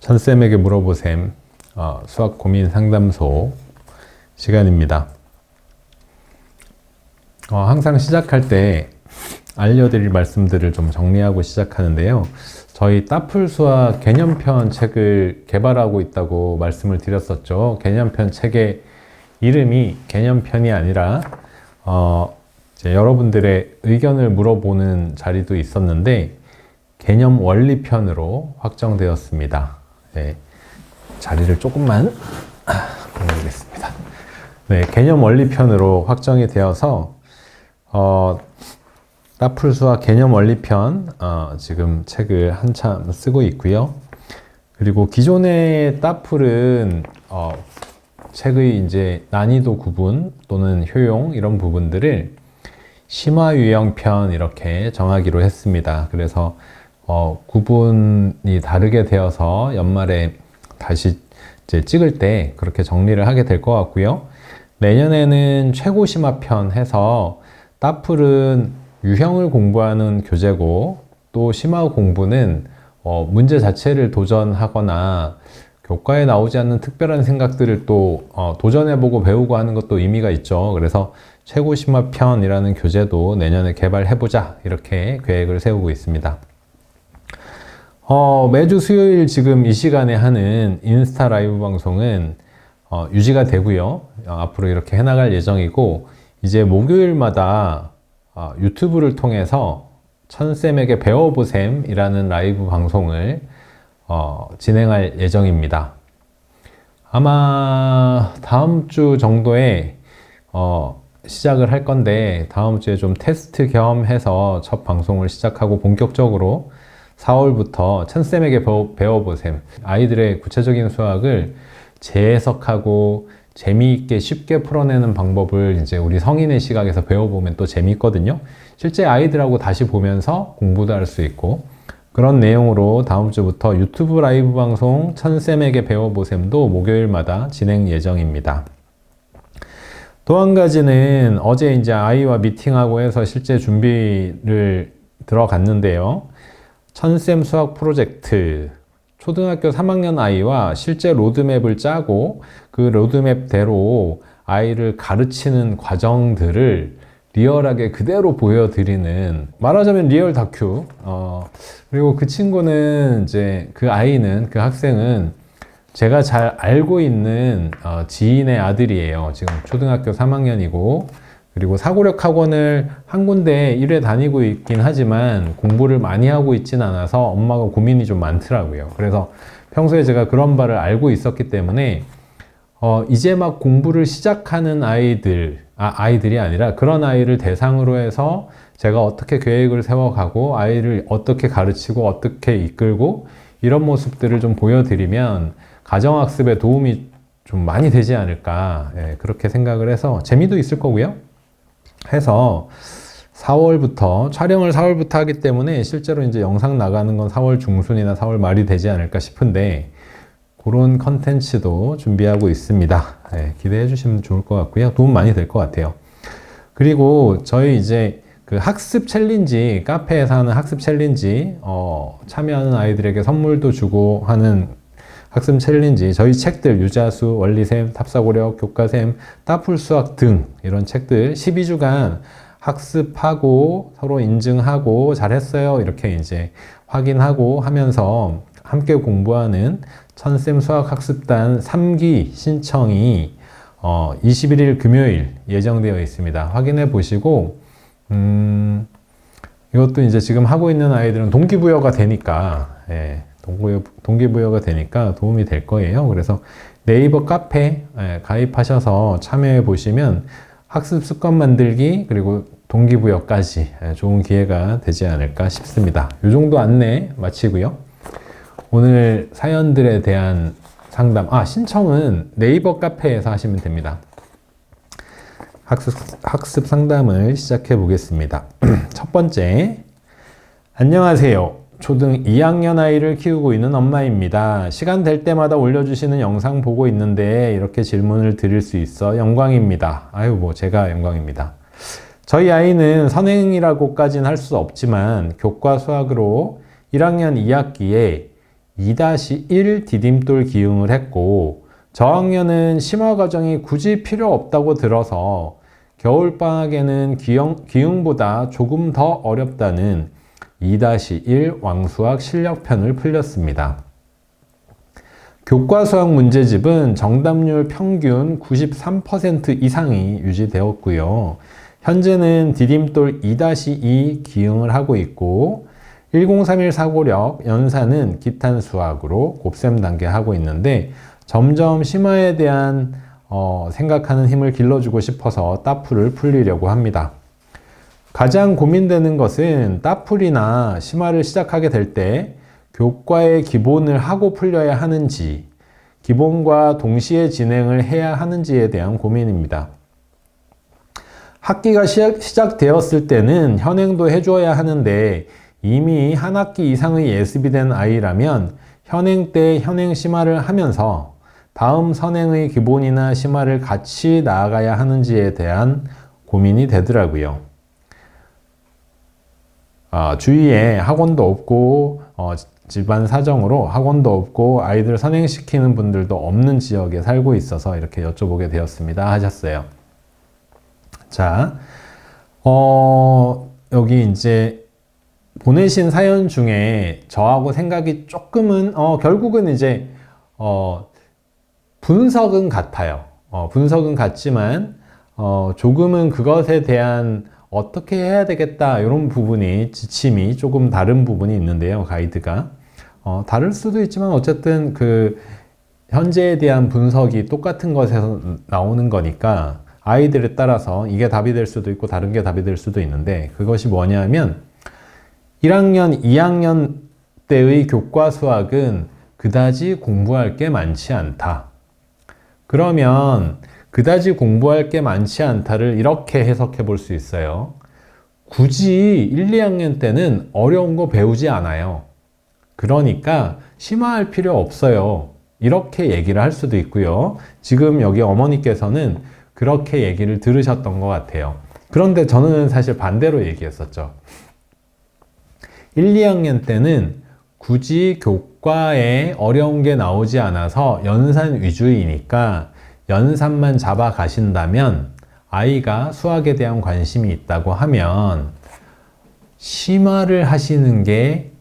천쌤에게 물어보셈 수학 고민 상담소 시간입니다. 항상 시작할 때 알려드릴 말씀들을 좀 정리하고 시작하는데요. 저희 따풀 수학 개념편 책을 개발하고 있다고 말씀을 드렸었죠. 개념편 책의 이름이 개념편이 아니라 이제 여러분들의 의견을 물어보는 자리도 있었는데 개념 원리편으로 확정되었습니다. 네, 자리를 조금만 보내겠습니다. 네, 개념 원리편으로 확정이 되어서 따풀 수학 개념 원리편 지금 책을 한참 쓰고 있고요. 그리고 기존의 따풀은 책의 이제 난이도 구분 또는 효용 이런 부분들을 심화 유형편 이렇게 정하기로 했습니다. 그래서 구분이 다르게 되어서 연말에 다시 이제 찍을 때 그렇게 정리를 하게 될 것 같고요. 내년에는 최고 심화편 해서 따풀은 유형을 공부하는 교재고 또 심화 공부는 문제 자체를 도전하거나 교과에 나오지 않는 특별한 생각들을 또 도전해보고 배우고 하는 것도 의미가 있죠. 그래서 최고 심화편이라는 교재도 내년에 개발해보자 이렇게 계획을 세우고 있습니다. 매주 수요일 지금 이 시간에 하는 인스타 라이브 방송은 유지가 되고요. 앞으로 이렇게 해나갈 예정이고 이제 목요일마다 유튜브를 통해서 천쌤에게 배워보셈 이라는 라이브 방송을 진행할 예정입니다. 아마 다음 주 정도에 시작을 할 건데 다음 주에 좀 테스트 겸 해서 첫 방송을 시작하고 본격적으로 4월부터 천쌤에게 배워보셈 아이들의 구체적인 수학을 재해석하고 재미있게 쉽게 풀어내는 방법을 이제 우리 성인의 시각에서 배워보면 또 재미있거든요. 실제 아이들하고 다시 보면서 공부도 할 수 있고 그런 내용으로 다음 주부터 유튜브 라이브 방송 천쌤에게 배워보셈도 목요일마다 진행 예정입니다. 또 한 가지는 어제 이제 아이와 미팅하고 해서 실제 준비를 들어갔는데요. 천쌤 수학 프로젝트 초등학교 3학년 아이와 실제 로드맵을 짜고 그 로드맵대로 아이를 가르치는 과정들을 리얼하게 그대로 보여드리는 말하자면 리얼 다큐 그리고 그 친구는 이제 그 아이는 그 학생은 제가 잘 알고 있는 지인의 아들이에요. 지금 초등학교 3학년이고 그리고 사고력 학원을 한 군데 1회 다니고 있긴 하지만 공부를 많이 하고 있진 않아서 엄마가 고민이 좀 많더라고요. 그래서 평소에 제가 그런 바를 알고 있었기 때문에 이제 막 공부를 시작하는 아이들이 아니라 그런 아이를 대상으로 해서 제가 어떻게 계획을 세워가고 아이를 어떻게 가르치고 어떻게 이끌고 이런 모습들을 좀 보여드리면 가정학습에 도움이 좀 많이 되지 않을까 그렇게 생각을 해서 재미도 있을 거고요. 해서 4월부터 촬영을 4월부터 하기 때문에 실제로 이제 영상 나가는 건 4월 중순이나 4월 말이 되지 않을까 싶은데 그런 컨텐츠도 준비하고 있습니다. 기대해 주시면 좋을 것 같고요. 도움 많이 될 것 같아요. 그리고 저희 이제 그 학습 챌린지 카페에서 하는 학습 챌린지 참여하는 아이들에게 선물도 주고 하는 학습 챌린지 저희 책들 유자수, 원리셈, 탑사고력, 교과셈, 따풀 수학 등 이런 책들 12주간 학습하고 서로 인증하고 잘했어요 이렇게 이제 확인하고 하면서 함께 공부하는 천쌤 수학학습단 3기 신청이 21일 금요일 예정되어 있습니다. 확인해 보시고 이것도 이제 지금 하고 있는 아이들은 동기부여가 되니까 동기부여가 되니까 도움이 될 거예요. 그래서 네이버 카페 가입하셔서 참여해 보시면 학습 습관 만들기 그리고 동기부여까지 좋은 기회가 되지 않을까 싶습니다. 이 정도 안내 마치고요. 오늘 사연들에 대한 상담, 신청은 네이버 카페에서 하시면 됩니다. 학습 상담을 시작해 보겠습니다. 첫 번째, 안녕하세요. 초등 2학년 아이를 키우고 있는 엄마입니다. 시간 될 때마다 올려주시는 영상 보고 있는데 이렇게 질문을 드릴 수 있어 영광입니다. 제가 영광입니다. 저희 아이는 선행이라고까지는 할 수 없지만 교과 수학으로 1학년 2학기에 2-1 디딤돌 기응을 했고, 저학년은 심화 과정이 굳이 필요 없다고 들어서 겨울방학에는 기응보다 조금 더 어렵다는 2-1 왕수학 실력편을 풀렸습니다. 교과수학 문제집은 정답률 평균 93% 이상이 유지되었고요. 현재는 디딤돌 2-2 기응을 하고 있고 1031 사고력, 연산은 기탄 수학으로 곱셈 단계 하고 있는데 점점 심화에 대한 생각하는 힘을 길러주고 싶어서 따풀을 풀리려고 합니다. 가장 고민되는 것은 따풀이나 심화를 시작하게 될 때 교과의 기본을 하고 풀려야 하는지, 기본과 동시에 진행을 해야 하는지에 대한 고민입니다. 학기가 시작되었을 때는 현행도 해줘야 하는데 이미 한 학기 이상의 예습이 된 아이라면 현행 때 현행 심화를 하면서 다음 선행의 기본이나 심화를 같이 나아가야 하는지에 대한 고민이 되더라고요. 주위에 학원도 없고 집안 사정으로 학원도 없고 아이들 선행시키는 분들도 없는 지역에 살고 있어서 이렇게 여쭤보게 되었습니다 하셨어요. 자, 여기 이제 보내신 사연 중에 저하고 생각이 조금은 결국은 이제 분석은 같아요. 분석은 같지만 조금은 그것에 대한 어떻게 해야 되겠다 이런 부분이 지침이 조금 다른 부분이 있는데요. 가이드가 다를 수도 있지만 어쨌든 그 현재에 대한 분석이 똑같은 것에서 나오는 거니까 아이들에 따라서 이게 답이 될 수도 있고 다른 게 답이 될 수도 있는데 그것이 뭐냐면 1학년, 2학년 때의 교과 수학은 그다지 공부할 게 많지 않다. 그러면 그다지 공부할 게 많지 않다를 이렇게 해석해 볼 수 있어요. 굳이 1, 2학년 때는 어려운 거 배우지 않아요. 그러니까 심화할 필요 없어요. 이렇게 얘기를 할 수도 있고요. 지금 여기 어머니께서는 그렇게 얘기를 들으셨던 것 같아요. 그런데 저는 사실 반대로 얘기했었죠. 1, 2학년 때는 굳이 교과에 어려운 게 나오지 않아서 연산 위주이니까 연산만 잡아 가신다면 아이가 수학에 대한 관심이 있다고 하면 심화를 하시는 게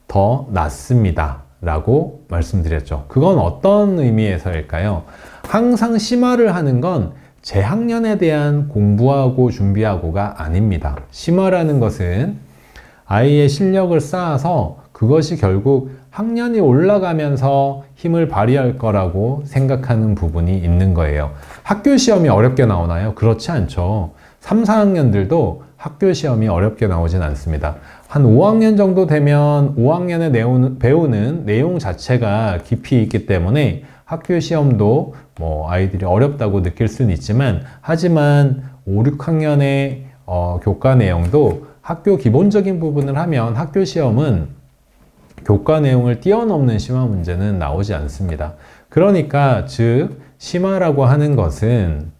더 낫습니다 라고 말씀드렸죠. 그건 어떤 의미에서일까요? 항상 심화를 하는 건 재학년에 대한 공부하고 준비하고가 아닙니다. 심화라는 것은 아이의 실력을 쌓아서 그것이 결국 학년이 올라가면서 힘을 발휘할 거라고 생각하는 부분이 있는 거예요. 학교 시험이 어렵게 나오나요? 그렇지 않죠. 3, 4학년들도 학교 시험이 어렵게 나오진 않습니다. 한 5학년 정도 되면 5학년에 배우는 내용 자체가 깊이 있기 때문에 학교 시험도 뭐 아이들이 어렵다고 느낄 수는 있지만 하지만 5, 6학년의 교과 내용도 학교 기본적인 부분을 하면 학교 시험은 교과 내용을 뛰어넘는 심화 문제는 나오지 않습니다. 그러니까 즉 심화라고 하는 것은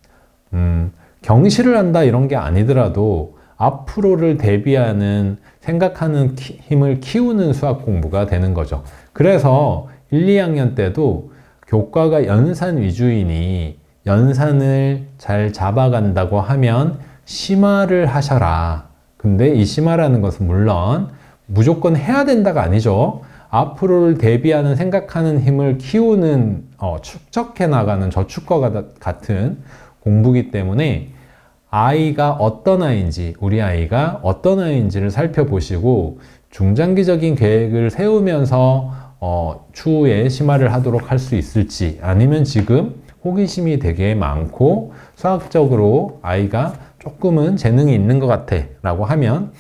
경시를 한다 이런 게 아니더라도 앞으로를 대비하는 생각하는 힘을 키우는 수학 공부가 되는 거죠. 그래서 1, 2학년 때도 교과가 연산 위주이니 연산을 잘 잡아간다고 하면 심화를 하셔라. 근데 이 심화라는 것은 물론 무조건 해야 된다가 아니죠. 앞으로를 대비하는 생각하는 힘을 키우는 축적해 나가는 저축과 같은 공부이기 때문에 아이가 어떤 아이인지, 우리 아이가 어떤 아이인지를 살펴보시고 중장기적인 계획을 세우면서 추후에 심화를 하도록 할 수 있을지 아니면 지금 호기심이 되게 많고 수학적으로 아이가 조금은 재능이 있는 것 같아 라고 하면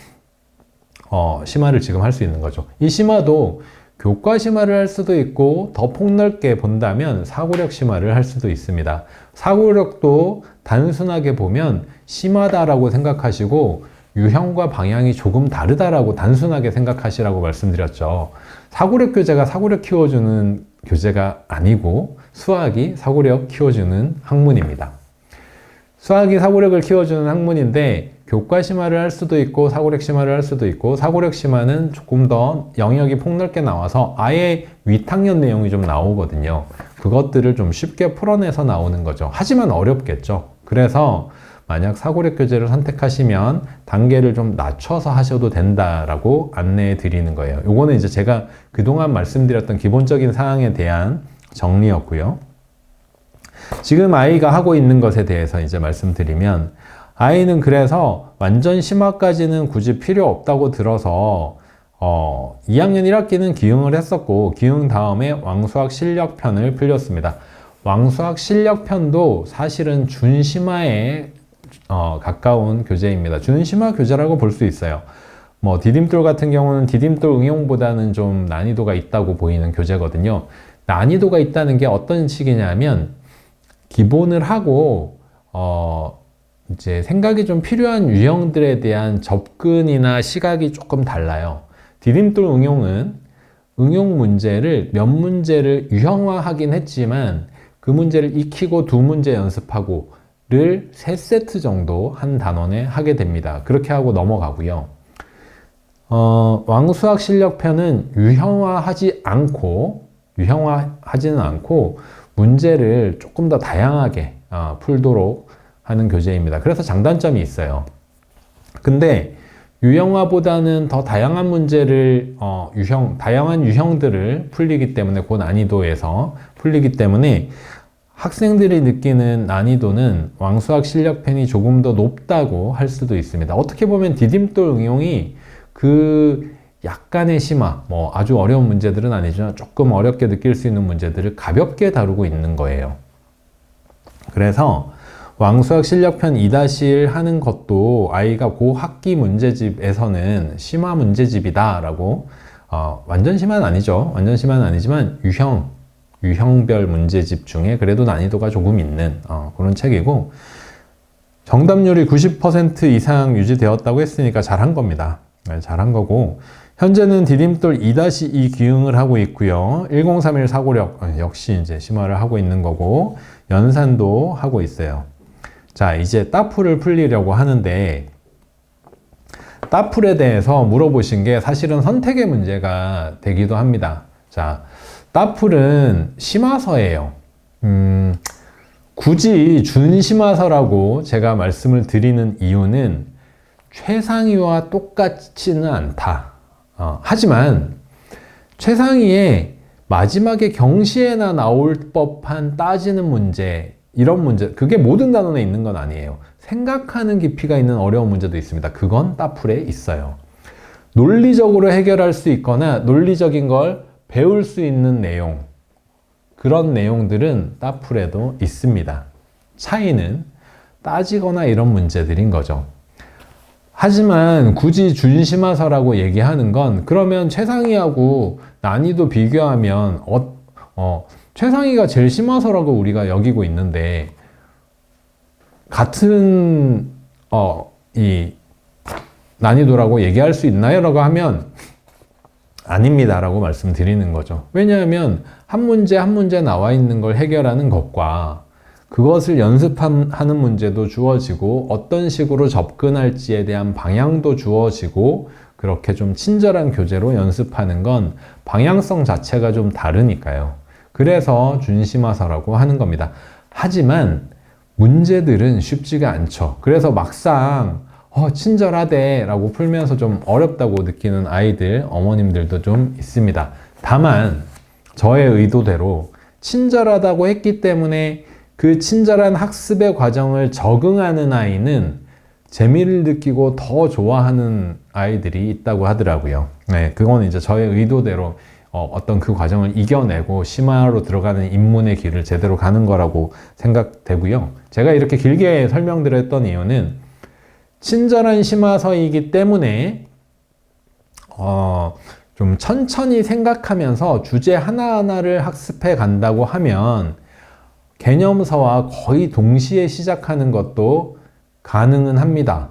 심화를 지금 할 수 있는 거죠. 이 심화도 교과 심화를 할 수도 있고 더 폭넓게 본다면 사고력 심화를 할 수도 있습니다. 사고력도 단순하게 보면 심하다라고 생각하시고 유형과 방향이 조금 다르다라고 단순하게 생각하시라고 말씀드렸죠. 사고력 교재가 사고력 키워주는 교재가 아니고 수학이 사고력 키워주는 학문입니다. 수학이 사고력을 키워주는 학문인데 교과 심화를 할 수도 있고 사고력 심화를 할 수도 있고, 사고력 심화는 조금 더 영역이 폭넓게 나와서 아예 위탁년 내용이 좀 나오거든요. 그것들을 좀 쉽게 풀어내서 나오는 거죠. 하지만 어렵겠죠. 그래서 만약 사고력 교재를 선택하시면 단계를 좀 낮춰서 하셔도 된다라고 안내해 드리는 거예요. 요거는 이제 제가 그동안 말씀드렸던 기본적인 사항에 대한 정리였고요. 지금 아이가 하고 있는 것에 대해서 이제 말씀드리면, 아이는 그래서 완전 심화까지는 굳이 필요 없다고 들어서 2학년 1학기는 기흥을 했었고, 기흥 다음에 왕수학 실력편을 풀렸습니다. 왕수학 실력편도 사실은 준심화에 가까운 교재입니다. 준심화 교재라고 볼 수 있어요. 뭐 디딤돌 같은 경우는 디딤돌 응용보다는 좀 난이도가 있다고 보이는 교재거든요. 난이도가 있다는 게 어떤 식이냐면, 기본을 하고 이제 생각이 좀 필요한 유형들에 대한 접근이나 시각이 조금 달라요. 디딤돌 응용은 응용 문제를 몇 문제를 유형화하긴 했지만 그 문제를 익히고 2문제 연습하고를 3세트 정도 한 단원에 하게 됩니다. 그렇게 하고 넘어가고요. 왕수학 실력편은 유형화하지는 않고 문제를 조금 더 다양하게 풀도록 하는 교재입니다. 그래서 장단점이 있어요. 근데 유형화보다는 더 다양한 문제를 다양한 유형들을 풀리기 때문에, 그 난이도에서 풀리기 때문에 학생들이 느끼는 난이도는 왕수학 실력편이 조금 더 높다고 할 수도 있습니다. 어떻게 보면 디딤돌 응용이 그 약간의 심화, 뭐 아주 어려운 문제들은 아니지만 조금 어렵게 느낄 수 있는 문제들을 가볍게 다루고 있는 거예요. 그래서 왕수학 실력편 2-1 하는 것도 아이가 그 학기 문제집에서는 심화 문제집이다 라고, 완전 심화는 아니죠. 완전 심화는 아니지만 유형별 문제집 중에 그래도 난이도가 조금 있는 그런 책이고, 정답률이 90% 이상 유지되었다고 했으니까 잘한 겁니다. 네, 잘한 거고, 현재는 디딤돌 2-2 기흥을 하고 있고요. 1031 사고력 역시 이제 심화를 하고 있는 거고, 연산도 하고 있어요. 자, 이제 따풀을 풀리려고 하는데, 따풀에 대해서 물어보신 게 사실은 선택의 문제가 되기도 합니다. 자, 따풀은 심화서예요. 굳이 준심화서라고 제가 말씀을 드리는 이유는 최상위와 똑같지는 않다. 하지만 최상위에 마지막에 경시에나 나올 법한 따지는 문제, 이런 문제, 그게 모든 단원에 있는 건 아니에요. 생각하는 깊이가 있는 어려운 문제도 있습니다. 그건 따풀에 있어요. 논리적으로 해결할 수 있거나 논리적인 걸 배울 수 있는 내용, 그런 내용들은 따풀에도 있습니다. 차이는 따지거나 이런 문제들인 거죠. 하지만 굳이 준심화서라고 얘기하는 건, 그러면 최상위하고 난이도 비교하면 최상위가 제일 심화서라고 우리가 여기고 있는데 같은 이 난이도라고 얘기할 수 있나요? 라고 하면 아닙니다 라고 말씀드리는 거죠. 왜냐하면 한 문제 한 문제 나와 있는 걸 해결하는 것과 그것을 연습하는 문제도 주어지고 어떤 식으로 접근할지에 대한 방향도 주어지고, 그렇게 좀 친절한 교재로 연습하는 건 방향성 자체가 좀 다르니까요. 그래서 준심화서라고 하는 겁니다. 하지만 문제들은 쉽지가 않죠. 그래서 막상 친절하대 라고 풀면서 좀 어렵다고 느끼는 아이들, 어머님들도 좀 있습니다. 다만 저의 의도대로 친절하다고 했기 때문에 그 친절한 학습의 과정을 적응하는 아이는 재미를 느끼고 더 좋아하는 아이들이 있다고 하더라고요. 네, 그건 이제 저의 의도대로 어떤 그 과정을 이겨내고 심화로 들어가는 입문의 길을 제대로 가는 거라고 생각되고요. 제가 이렇게 길게 설명드렸던 이유는 친절한 심화서이기 때문에 좀 천천히 생각하면서 주제 하나하나를 학습해 간다고 하면 개념서와 거의 동시에 시작하는 것도 가능은 합니다.